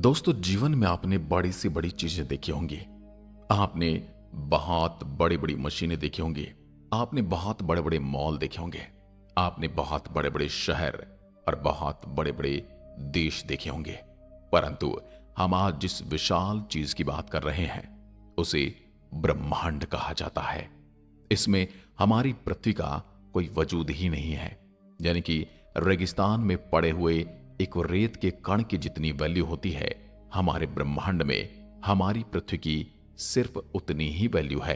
दोस्तों, जीवन में आपने बड़ी से बड़ी चीजें देखी होंगी। आपने बहुत बड़ी बड़ी मशीनें देखी होंगी। आपने बहुत बड़े बड़े मॉल देखे होंगे। आपने बहुत बड़े बड़े शहर और बहुत बड़े बड़े देश देखे होंगे। परंतु हम आज जिस विशाल चीज की बात कर रहे हैं उसे ब्रह्मांड कहा जाता है। इसमें हमारी पृथ्वी का कोई वजूद ही नहीं है। यानी कि रेगिस्तान में पड़े हुए एक रेत के कण की जितनी वैल्यू होती है, हमारे ब्रह्मांड में हमारी पृथ्वी की सिर्फ उतनी ही वैल्यू है।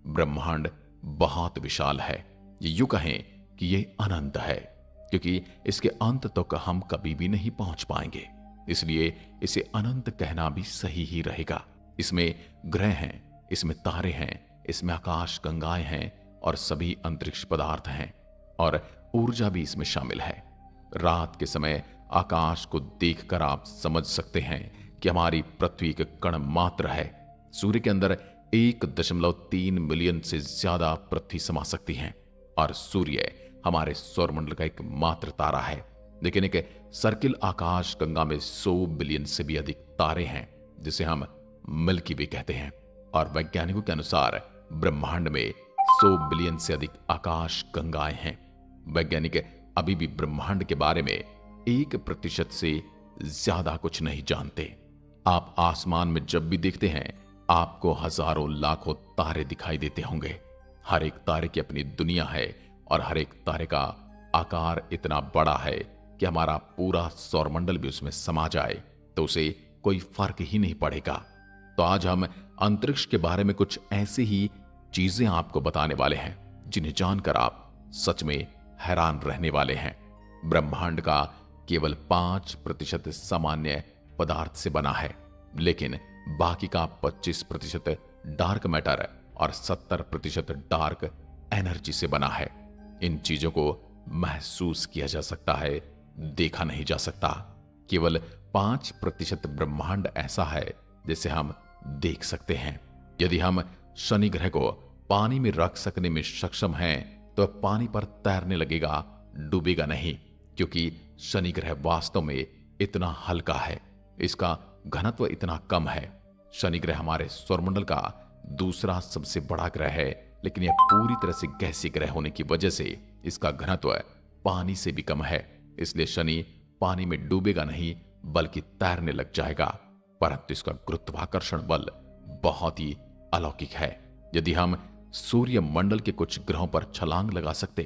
ब्रह्मांड बहुत विशाल है। ये यूं कहें कि ये अनंत है, क्योंकि इसके अंत तक हम कभी भी नहीं पहुंच पाएंगे। इसलिए इसे अनंत कहना भी सही ही रहेगा। इसमें ग्रह हैं, इसमें तारे हैं, इसमें आकाश गंगाएं हैं और सभी अंतरिक्ष पदार्थ हैं, और ऊर्जा भी इसमें शामिल है। रात के समय आकाश को देखकर आप समझ सकते हैं कि हमारी पृथ्वी एक कण मात्र है। सूर्य के अंदर 1.3 मिलियन से ज्यादा पृथ्वी समा सकती हैं, और सूर्य हमारे सौरमंडल का एक मात्र तारा है। लेकिन एक सर्किल आकाश गंगा में 100 बिलियन से भी अधिक तारे हैं, जिसे हम मिल्की वे कहते हैं। और वैज्ञानिकों के अनुसार ब्रह्मांड में 100 बिलियन से अधिक आकाश गंगाएं हैं। वैज्ञानिक अभी भी ब्रह्मांड के बारे में 1% से ज्यादा कुछ नहीं जानते। आप आसमान में जब भी देखते हैं, आपको हजारों लाखों तारे दिखाई देते होंगे। हर एक तारे की अपनी दुनिया है, और हर एक तारे का आकार इतना बड़ा है कि हमारा पूरा सौरमंडल भी उसमें समा जाए तो उसे कोई फर्क ही नहीं पड़ेगा। तो आज हम अंतरिक्ष के बारे में कुछ ऐसी ही चीजें आपको बताने वाले हैं जिन्हें जानकर आप सच में हैरान रहने वाले हैं। ब्रह्मांड का केवल 5% सामान्य पदार्थ से बना है, लेकिन बाकी का 25% डार्क मैटर और 70% डार्क एनर्जी से बना है। इन चीजों को महसूस किया जा सकता है, देखा नहीं जा सकता। केवल 5% ब्रह्मांड ऐसा है जिसे हम देख सकते हैं। यदि हम शनि ग्रह को पानी में रख सकने में सक्षम हैं, तो पानी पर तैरने लगेगा, डूबेगा नहीं, क्योंकि शनि ग्रह वास्तव में इतना हल्का है, इसका घनत्व इतना कम है। शनि ग्रह हमारे सौरमंडल का दूसरा सबसे बड़ा ग्रह है, लेकिन यह पूरी तरह से गैसीय ग्रह होने की वजह से इसका घनत्व पानी से भी कम है। इसलिए शनि पानी में डूबेगा नहीं, बल्कि तैरने लग जाएगा। परंतु इसका गुरुत्वाकर्षण बल बहुत ही अलौकिक है। यदि हम सूर्य मंडल के कुछ ग्रहों पर छलांग लगा सकते,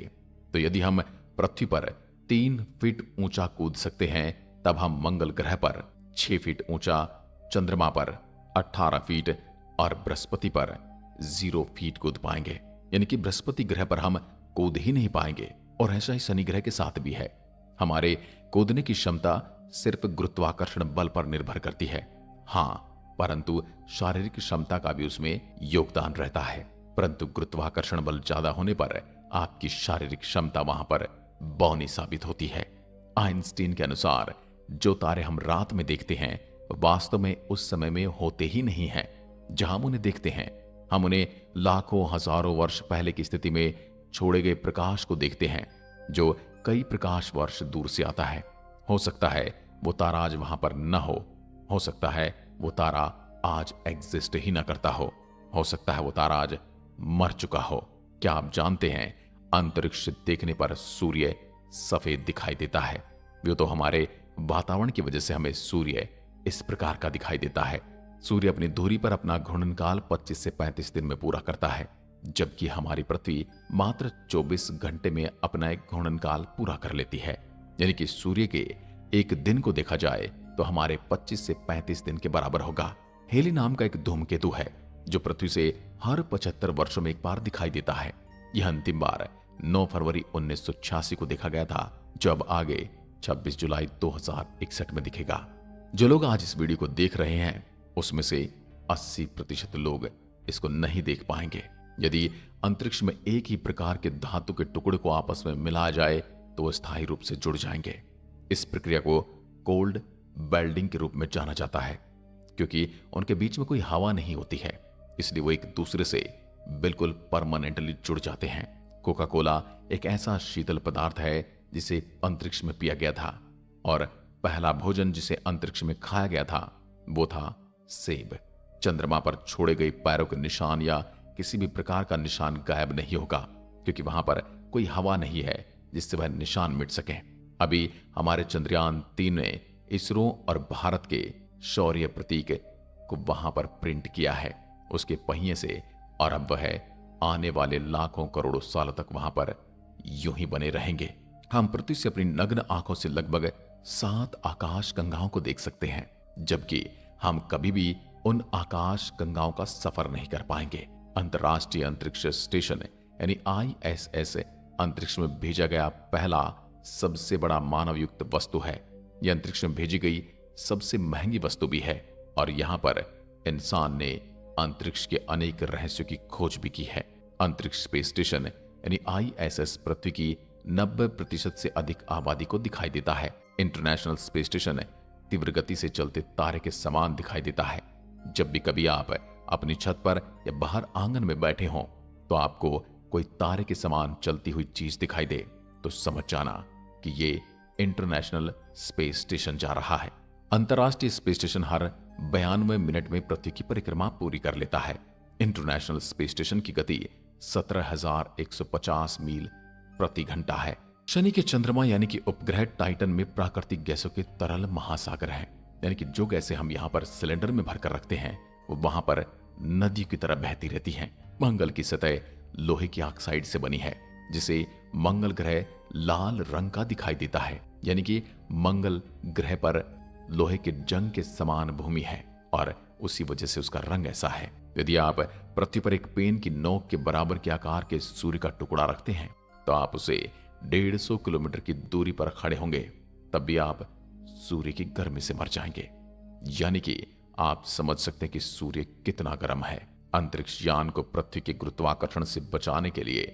तो यदि हम पृथ्वी पर 3 फीट ऊंचा कूद सकते हैं, तब हम मंगल ग्रह पर 6 फीट ऊंचा, चंद्रमा पर 18 फीट और बृहस्पति पर 0 फीट कूद पाएंगे। यानी कि बृहस्पति ग्रह पर हम कूद ही नहीं पाएंगे। और ऐसा ही शनि ग्रह के साथ भी है। हमारे कूदने की क्षमता सिर्फ गुरुत्वाकर्षण बल पर निर्भर करती है। हाँ, परंतु शारीरिक क्षमता का भी उसमें योगदान रहता है। परंतु गुरुत्वाकर्षण बल ज्यादा होने पर आपकी शारीरिक क्षमता वहां पर बौनी साबित होती है। आइंस्टीन के अनुसार जो तारे हम रात में देखते हैं, वास्तव में उस समय में होते ही नहीं हैं। जहां हम उन्हें देखते हैं, हम उन्हें लाखों हजारों वर्ष पहले की स्थिति में छोड़े गए प्रकाश को देखते हैं, जो कई प्रकाश वर्ष दूर से आता है। हो सकता है वो तारा आज वहां पर न हो सकता है वो तारा आज एग्जिस्ट ही ना करता हो सकता है वो तारा आज मर चुका हो। क्या आप जानते हैं, अंतरिक्ष से देखने पर सूर्य सफेद दिखाई देता है। वो तो हमारे वातावरण की वजह से हमें सूर्य इस प्रकार का दिखाई देता है। सूर्य अपनी दूरी पर अपना घूर्णनकाल 25 से 35 दिन में पूरा करता है, जबकि हमारी पृथ्वी मात्र 24 घंटे में अपना एक घूर्णनकाल पूरा कर लेती है। यानी कि सूर्य के एक दिन को देखा जाए तो हमारे 25 से 35 दिन के बराबर होगा। हेली नाम का एक धूमकेतु है जो पृथ्वी से हर 75 वर्षों में एक बार दिखाई देता है। यह अंतिम बार 9 फरवरी 1986 को देखा गया था, जो अब आगे 26 जुलाई 2061 में दिखेगा। जो लोग आज इस वीडियो को देख रहे हैं, उसमें से 80% लोग इसको नहीं देख पाएंगे। यदि अंतरिक्ष में एक ही प्रकार के धातु के टुकड़े को आपस में मिलाया जाए तो वो स्थायी रूप से जुड़ जाएंगे। इस प्रक्रिया को कोल्ड वेल्डिंग के रूप में जाना जाता है, क्योंकि उनके बीच में कोई हवा नहीं होती है, इसलिए वो एक दूसरे से बिल्कुल परमानेंटली जुड़ जाते हैं। कोका कोला एक ऐसा शीतल पदार्थ है जिसे अंतरिक्ष में पिया गया था, और पहला भोजन जिसे अंतरिक्ष में खाया गया था वो था सेब। चंद्रमा पर छोड़े गए पैरों के निशान या किसी भी प्रकार का निशान गायब नहीं होगा, क्योंकि वहां पर कोई हवा नहीं है जिससे वह निशान मिट सके। अभी हमारे चंद्रयान-3 ने इसरो और भारत के शौर्य प्रतीक को वहां पर प्रिंट किया है, उसके पहिए से, और अब वह आने वाले लाखों करोड़ों सालों तक वहां पर यूं ही बने रहेंगे। हम पृथ्वी से अपनी नग्न आंखों से लगभग 7 आकाश गंगाओं को देख सकते हैं, जबकि हम कभी भी उन आकाश गंगाओं का सफर नहीं कर पाएंगे। अंतर्राष्ट्रीय अंतरिक्ष स्टेशन यानी ISS अंतरिक्ष में भेजा गया पहला सबसे बड़ा मानव युक्त वस्तु है। यह अंतरिक्ष में भेजी गई सबसे महंगी वस्तु भी है, और यहां पर इंसान ने अंतरिक्ष के अनेक रहस्यों की खोज भी की है। अंतरिक्ष स्पेस स्टेशन यानी ISS पृथ्वी की 90% से अधिक आबादी को दिखाई देता है। इंटरनेशनल स्पेस स्टेशन तीव्र गति से चलते तारे के समान दिखाई देता है। जब भी कभी आप अपनी छत पर या बाहर आंगन में बैठे हों तो आपको कोई तारे के समान चलती हुई चीज दिखाई दे, तो समझ जाना कि ये इंटरनेशनल स्पेस स्टेशन जा रहा है। अंतर्राष्ट्रीय स्पेस स्टेशन हर 92 मिनट में पृथ्वी की परिक्रमा पूरी कर लेता है। इंटरनेशनल स्पेस स्टेशन की गति 17,150 मील प्रति घंटा है। शनि के चंद्रमा यानी कि उपग्रह टाइटन में प्राकृतिक गैसों के तरल महासागर है, यानी कि जो गैसें हम यहाँ पर सिलेंडर में भरकर रखते हैं वो वहां पर नदी की तरह बहती रहती हैं। मंगल की सतह लोहे की ऑक्साइड से बनी है, जिसे मंगल ग्रह लाल रंग का दिखाई देता है, यानी कि मंगल ग्रह पर लोहे के जंग के समान भूमि है और उसी वजह से उसका रंग ऐसा है। यदि आप पृथ्वी पर एक पेन की नोक के बराबर के आकार के सूर्य का टुकड़ा रखते हैं तो आप उसे 150 किलोमीटर की दूरी पर खड़े होंगे, तब भी आप सूर्य की गर्मी से मर जाएंगे। यानी कि आप समझ सकते हैं कि सूर्य कितना गर्म है। अंतरिक्ष यान को पृथ्वी के गुरुत्वाकर्षण से बचाने के लिए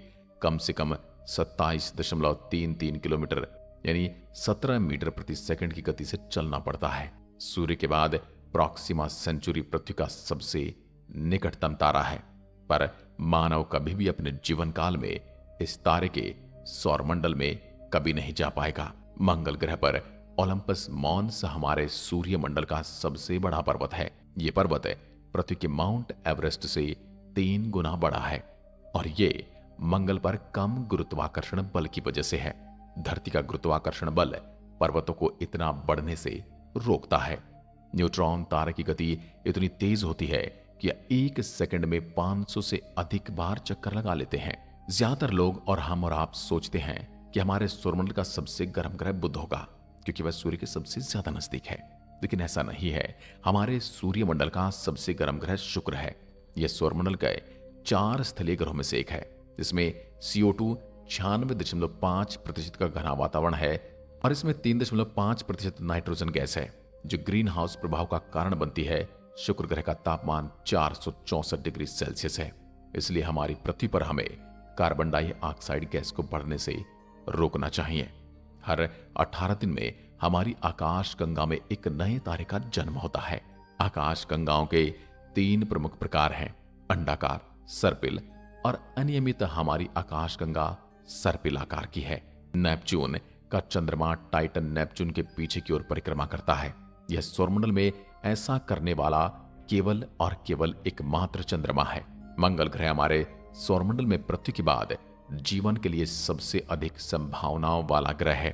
कम से कम 27.33 किलोमीटर यानी 17 मीटर प्रति सेकंड की गति से चलना पड़ता है। सूर्य के बाद प्रॉक्सिमा सेंचुरी पृथ्वी का सबसे निकटतम तारा है, पर मानव कभी भी अपने जीवन काल में इस तारे के सौरमंडल में कभी नहीं जा पाएगा। मंगल ग्रह पर ओलंपस मॉन्स हमारे सूर्यमंडल का सबसे बड़ा पर्वत है। यह पर्वत पृथ्वी के माउंट एवरेस्ट से 3 गुना बड़ा है और ये मंगल पर कम गुरुत्वाकर्षण बल की वजह से है। धरती का गुरुत्वाकर्षण बल पर्वतों को इतना बढ़ने से रोकता है। न्यूट्रॉन तारे की गति इतनी तेज होती है कि 1 सेकंड में 500 से अधिक बार चक्कर लगा लेते हैं। ज्यादातर लोग और हम और आप सोचते हैं कि हमारे सौरमंडल का सबसे गर्म ग्रह बुध होगा, क्योंकि वह सूर्य के सबसे ज्यादा नजदीक है, लेकिन ऐसा नहीं है। हमारे सूर्यमंडल का सबसे गर्म ग्रह शुक्र है। यह सौरमंडल के 4 स्थलीय ग्रहों में से एक है, जिसमें CO2 96.5% का घना वातावरण है और इसमें 3.5% नाइट्रोजन गैस है, जो ग्रीन हाउस प्रभाव का कारण बनती है। शुक्र ग्रह का तापमान 464 डिग्री सेल्सियस है, इसलिए हमारी पृथ्वी पर हमें कार्बन डाइऑक्साइड गैस को बढ़ने से रोकना चाहिए। हर 18 दिन में हमारी आकाश गंगा में एक नए तारे का जन्म होता है। आकाश गंगाओं के 3 प्रमुख प्रकार हैं, अंडाकार, सर्पिल और अनियमित। हमारी आकाश गंगा सर्पिल आकार की है। नेपच्यून का चंद्रमा टाइटन नेपच्यून के पीछे की ओर परिक्रमा करता है। यह सौरमंडल में ऐसा करने वाला केवल और केवल एकमात्र चंद्रमा है। मंगल ग्रह हमारे सौरमंडल में पृथ्वी के बाद जीवन के लिए सबसे अधिक संभावनाओं वाला ग्रह है।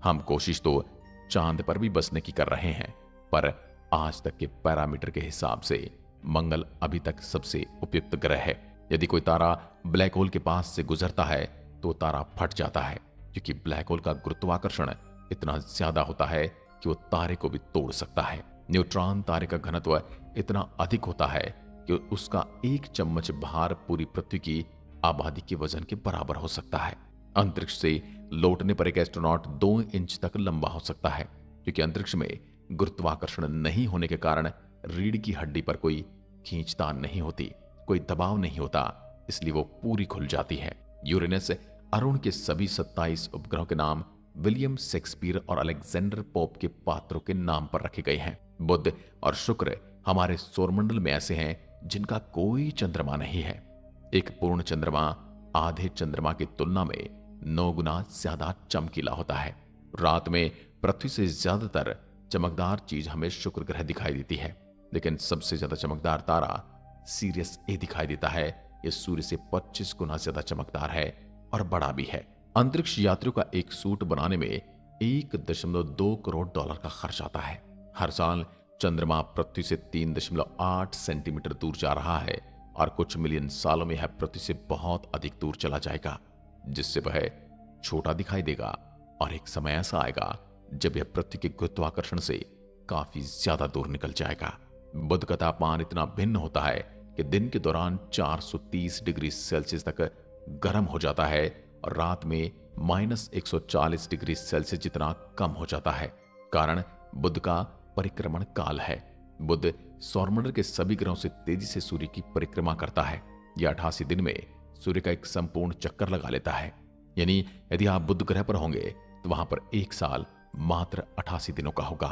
हम कोशिश तो चांद पर भी बसने की कर रहे हैं, पर आज तक के पैरामीटर के हिसाब से मंगल अभी तक सबसे उपयुक्त ग्रह है। यदि कोई तारा ब्लैक होल के पास से गुजरता है तो तारा फट जाता है, क्योंकि ब्लैक होल का गुरुत्वाकर्षण इतना ज्यादा होता है कि वो तारे को भी तोड़ सकता है। न्यूट्रॉन तारे का घनत्व इतना अधिक होता है कि उसका 1 चम्मच भार पूरी पृथ्वी की आबादी के वजन के बराबर हो सकता है। अंतरिक्ष से लौटने पर एक एस्ट्रोनॉट 2 इंच तक लंबा हो सकता है, क्योंकि अंतरिक्ष में गुरुत्वाकर्षण नहीं होने के कारण रीढ़ की हड्डी पर कोई खींचतान नहीं होती, कोई दबाव नहीं होता, इसलिए वो पूरी खुल जाती है। यूरेनस अरुण के सभी 27 उपग्रहों के नाम विलियम शेक्सपियर और अलेक्जेंडर पोप के पात्रों के नाम पर रखे गए हैं। बुध और शुक्र हमारे सौरमंडल में ऐसे हैं जिनका कोई चंद्रमा नहीं है। एक पूर्ण चंद्रमा आधे चंद्रमा की तुलना में 9 गुना ज्यादा चमकीला होता है। रात में पृथ्वी से ज्यादातर चमकदार चीज हमें शुक्र ग्रह दिखाई देती है, लेकिन सबसे ज्यादा चमकदार तारा सीरियस ए दिखाई देता है। यह सूर्य से 25 गुना ज्यादा चमकदार है और बड़ा भी है। अंतरिक्ष यात्रियों का एक सूट बनाने में 1.2 करोड़ डॉलर का खर्च आता है। हर साल चंद्रमा पृथ्वी से 3.8 सेंटीमीटर दूर जा रहा है और कुछ मिलियन सालों में यह पृथ्वी से बहुत अधिक दूर चला जाएगा, जिससे वह छोटा दिखाई देगा। और एक समय ऐसा आएगा जब यह पृथ्वी के गुरुत्वाकर्षण से काफी ज्यादा दूर निकल जाएगा। बुध का तापमान इतना भिन्न होता है कि दिन के दौरान 430 डिग्री सेल्सियस तक गर्म हो जाता है और रात में -140 डिग्री सेल्सियस जितना कम हो जाता है। कारण बुध का परिक्रमण काल है। बुध सौरमंडल के सभी ग्रहों से तेजी से सूर्य की परिक्रमा करता है। यह 88 दिन में सूर्य का एक संपूर्ण चक्कर लगा लेता है। यानी यदि आप बुध ग्रह पर होंगे तो वहां पर एक साल मात्र 88 दिनों का होगा।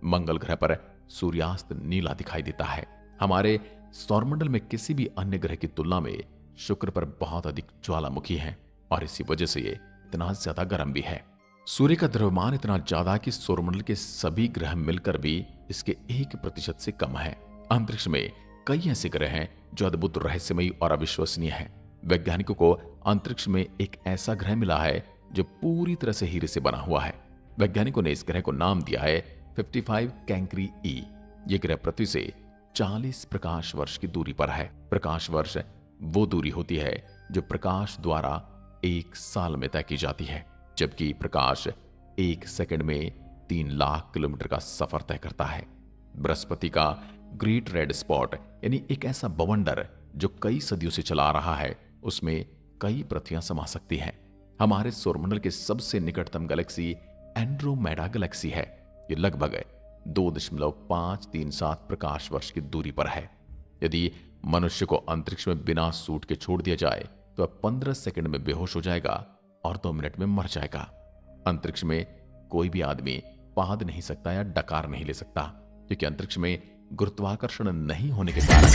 मंगल ग्रह पर सूर्यास्त नीला दिखाई देता है। हमारे सौरमंडल में किसी भी अन्य ग्रह की तुलना में शुक्र पर बहुत अधिक ज्वालामुखी है और इसी वजह से ये इतना ज्यादा गर्म भी है। सूर्य का द्रव्यमान इतना ज्यादा कि सौरमंडल के सभी ग्रह मिलकर भी इसके 1% से कम है। अंतरिक्ष में कई ऐसे ग्रह हैं जो अद्भुत, रहस्यमयी और अविश्वसनीय हैं। वैज्ञानिकों को अंतरिक्ष में एक ऐसा ग्रह मिला है जो पूरी तरह से हीरे से बना हुआ है। वैज्ञानिकों ने इस ग्रह को नाम दिया है 55 कैंक्री ई। यह ग्रह पृथ्वी से 40 प्रकाश वर्ष की दूरी पर है। प्रकाश वर्ष वो दूरी होती है जो प्रकाश द्वारा 1 साल में तय की जाती है, जबकि प्रकाश 1 सेकंड में 3 लाख किलोमीटर का सफर तय करता है। बृहस्पति का ग्रेट रेड स्पॉट यानी एक ऐसा बवंडर जो कई सदियों से चला आ रहा है, उसमें कई पृथ्वियां समा सकती हैं। हमारे सौरमंडल के सबसे निकटतम गैलेक्सी एंड्रोमेडा गैलेक्सी है। यह लगभग 2.537 प्रकाश वर्ष की दूरी पर है। यदि मनुष्य को अंतरिक्ष में बिना सूट के छोड़ दिया जाए तो वह 15 सेकंड में बेहोश हो जाएगा और 2 मिनट में मर जाएगा। अंतरिक्ष में कोई भी आदमी पाद नहीं सकता या डकार नहीं ले सकता, क्योंकि अंतरिक्ष में गुरुत्वाकर्षण नहीं होने के कारण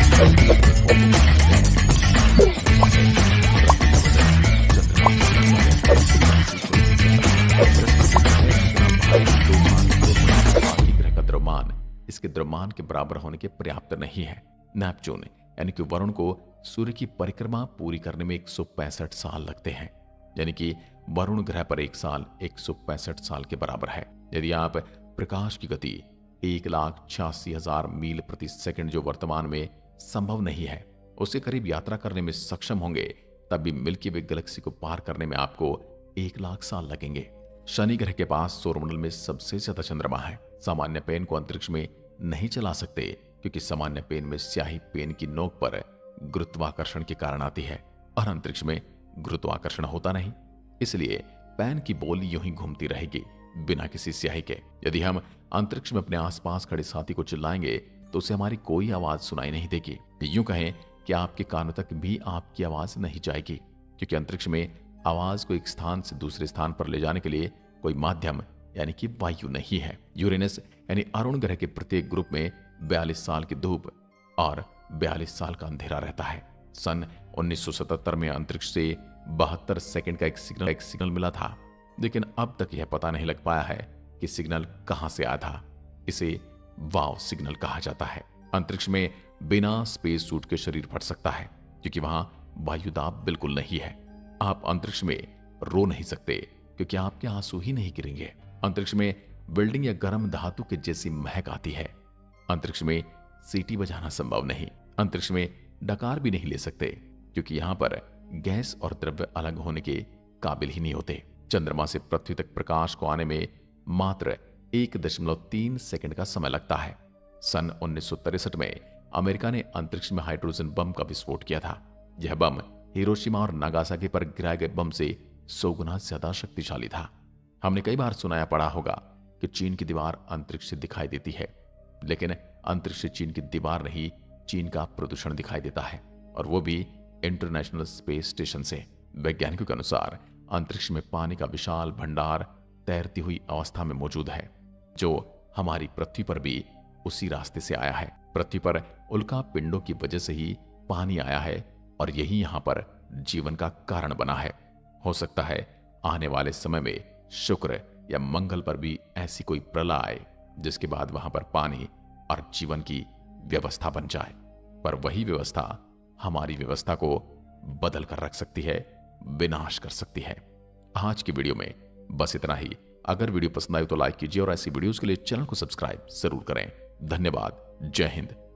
ग्रह का द्रव्यमान इसके द्रव्यमान के बराबर होने के पर्याप्त नहीं है। नेपच्यून यानी कि वरुण को सूर्य की परिक्रमा पूरी करने में 165 साल लगते हैं। यानी कि वरुण ग्रह पर एक साल 165 साल के बराबर है। यदि आप प्रकाश की गति 1,86,000 मील प्रति सेकंड, जो वर्तमान में संभव नहीं है, उसके करीब यात्रा करने में सक्षम होंगे, तब भी मिल्की वे गैलेक्सी को पार करने में आपको 1 लाख साल लगेंगे। शनि ग्रह के पास सौरमंडल में सबसे ज्यादा चंद्रमा है। सामान्य पेन को अंतरिक्ष में नहीं चला सकते, क्योंकि सामान्य पेन में स्याही पेन की नोक पर गुरुत्वाकर्षण के कारण आती है और अंतरिक्ष में गुरुत्वाकर्षण होता नहीं, इसलिए पेन की बोल यूं ही घूमती रहेगी बिना किसी स्याही के। यदि हम अंतरिक्ष में अपने आसपास खड़े साथी को चिल्लाएंगे तो उसे हमारी कोई आवाज सुनाई नहीं देगी। यूं कहें कि आपके कानों तक भी आपकी आवाज नहीं जाएगी, क्योंकि अंतरिक्ष में आवाज को एक स्थान से दूसरे स्थान पर ले जाने के लिए कोई माध्यम यानी कि वायु नहीं है। यूरेनस यानी अरुण ग्रह के प्रत्येक ग्रुप में 42 साल की धूप और 42 साल का अंधेरा रहता है। सन 1977 में अंतरिक्ष से 72 सेकंड का एक सिग्नल मिला था, लेकिन अब तक यह पता नहीं लग पाया है कि सिग्नल कहां से आया था। इसे वाव सिग्नल कहा जाता है। अंतरिक्ष में बिना स्पेस सूट के शरीर फट सकता है, क्योंकि वहां वायुदाब बिल्कुल नहीं है। आप अंतरिक्ष में रो नहीं सकते, क्योंकि आपके आंसू ही नहीं गिरेंगे। अंतरिक्ष में बिल्डिंग या गर्म धातु के जैसी महक आती है। अंतरिक्ष में सीटी बजाना संभव नहीं। अंतरिक्ष में डकार भी नहीं ले सकते, क्योंकि यहां पर गैस और द्रव्य अलग होने के काबिल ही नहीं होते। चंद्रमा से पृथ्वी तक प्रकाश को आने में मात्र 1.3 सेकंड का समय लगता है। सन 1963 में अमेरिका ने अंतरिक्ष में हाइड्रोजन बम का विस्फोट किया था। यह बम हिरोशिमा और नागासाकी पर गिराए गए बम से 100 गुना ज्यादा शक्तिशाली था। हमने कई बार सुनाया पड़ा होगा कि चीन की दीवार अंतरिक्ष से दिखाई देती है, लेकिन अंतरिक्ष से चीन की दीवार नहीं, चीन का प्रदूषण दिखाई देता है, और वो भी इंटरनेशनल स्पेस स्टेशन से। वैज्ञानिकों के अनुसार अंतरिक्ष में पानी का विशाल भंडार तैरती हुई अवस्था में मौजूद है, जो हमारी पृथ्वी पर भी उसी रास्ते से आया है। पृथ्वी पर उल्का पिंडों की वजह से ही पानी आया है और यही यहां पर जीवन का कारण बना है। हो सकता है आने वाले समय में शुक्र या मंगल पर भी ऐसी कोई प्रलय आए, जिससे जिसके बाद वहां पर पानी और जीवन की व्यवस्था बन जाए। पर वही व्यवस्था हमारी व्यवस्था को बदल कर रख सकती है, विनाश कर सकती है। आज की वीडियो में बस इतना ही। अगर वीडियो पसंद आई तो लाइक कीजिए और ऐसी वीडियोस के लिए चैनल को सब्सक्राइब जरूर करें। धन्यवाद। जय हिंद।